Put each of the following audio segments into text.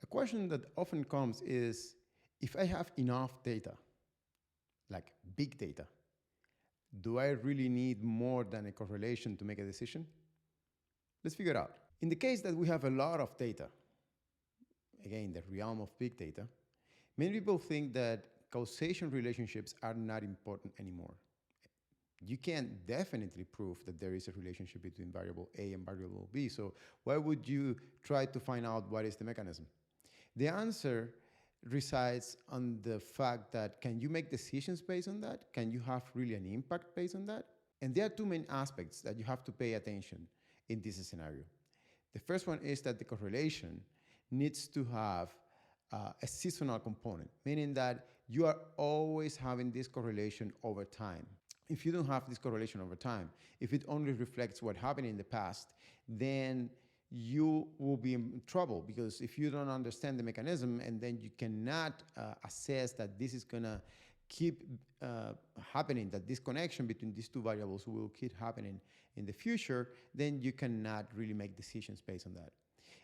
A question that often comes is, if I have enough data, like big data, do I really need more than a correlation to make a decision? Let's figure it out. In the case that we have a lot of data, again, the realm of big data, many people think that causation relationships are not important anymore. You can definitely prove that there is a relationship between variable A and variable B, so why would you try to find out what is the mechanism? The answer resides on the fact that, can you make decisions based on that? Can you have really an impact based on that? And there are two main aspects that you have to pay attention in this scenario. The first one is that the correlation needs to have a seasonal component, meaning that you are always having this correlation over time. If you don't have this correlation over time, if it only reflects what happened in the past, then you will be in trouble, because if you don't understand the mechanism and then you cannot assess that this is going to keep happening, that this connection between these two variables will keep happening in the future, then you cannot really make decisions based on that.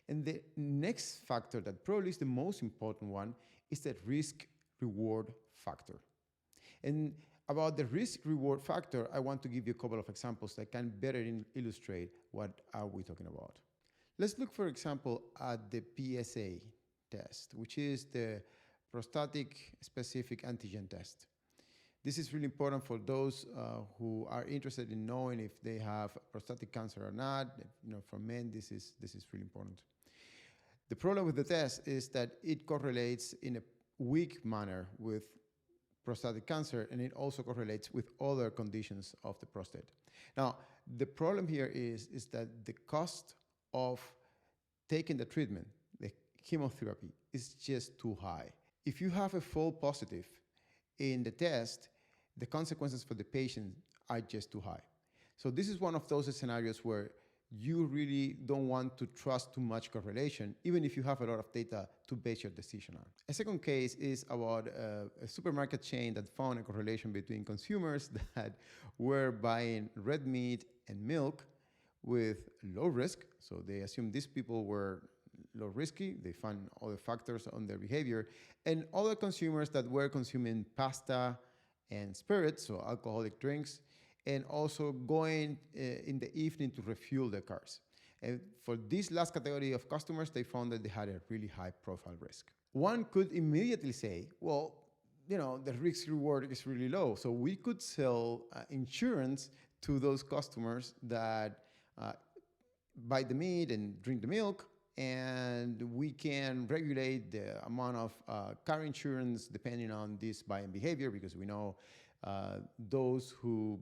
And the next factor that probably is the most important one is the risk-reward factor. And about the risk-reward factor, I want to give you a couple of examples that can better illustrate what are we talking about. Let's look, for example, at the PSA test, which is the Prostatic Specific Antigen test. This is really important for those who are interested in knowing if they have prostatic cancer or not. For men, this is really important. The problem with the test is that it correlates in a weak manner with prostatic cancer, and it also correlates with other conditions of the prostate. Now, the problem here is that the cost of taking the treatment, the chemotherapy, is just too high. If you have a false positive in the test, the consequences for the patient are just too high. So this is one of those scenarios where you really don't want to trust too much correlation, even if you have a lot of data to base your decision on. A second case is about a supermarket chain that found a correlation between consumers that were buying red meat and milk with low risk. So they assumed these people were low risky. They found other factors on their behavior, and other consumers that were consuming pasta and spirits, so alcoholic drinks, and also going in the evening to refuel their cars. And for this last category of customers, they found that they had a really high profile risk. One could immediately say, well, the risk reward is really low, so we could sell insurance to those customers that buy the meat and drink the milk, and we can regulate the amount of car insurance depending on this buying behavior, because we know those who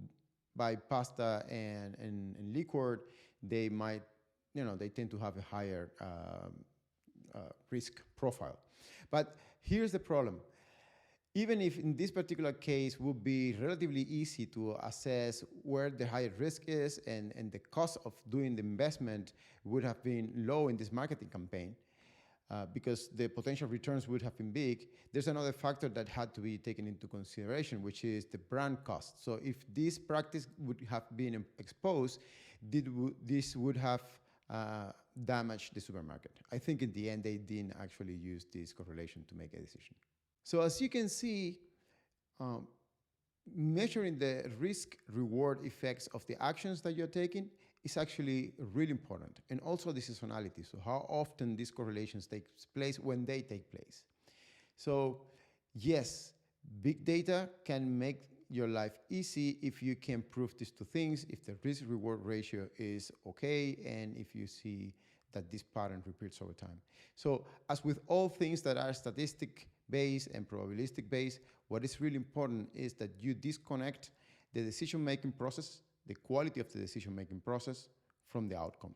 buy pasta and liquor, they might, they tend to have a higher risk profile. But here's the problem. Even if in this particular case would be relatively easy to assess where the higher risk is, and the cost of doing the investment would have been low in this marketing campaign, because the potential returns would have been big, there's another factor that had to be taken into consideration, which is the brand cost. So if this practice would have been exposed, this would have damaged the supermarket. I think in the end, they didn't actually use this correlation to make a decision. So as you can see, measuring the risk-reward effects of the actions that you're taking is actually really important. And also the seasonality, so how often these correlations take place, when they take place. So yes, big data can make your life easy if you can prove these two things, if the risk-reward ratio is okay, and if you see that this pattern repeats over time. So as with all things that are statistic-based and probabilistic-based, what is really important is that you disconnect the decision-making process, the quality of the decision-making process, from the outcome.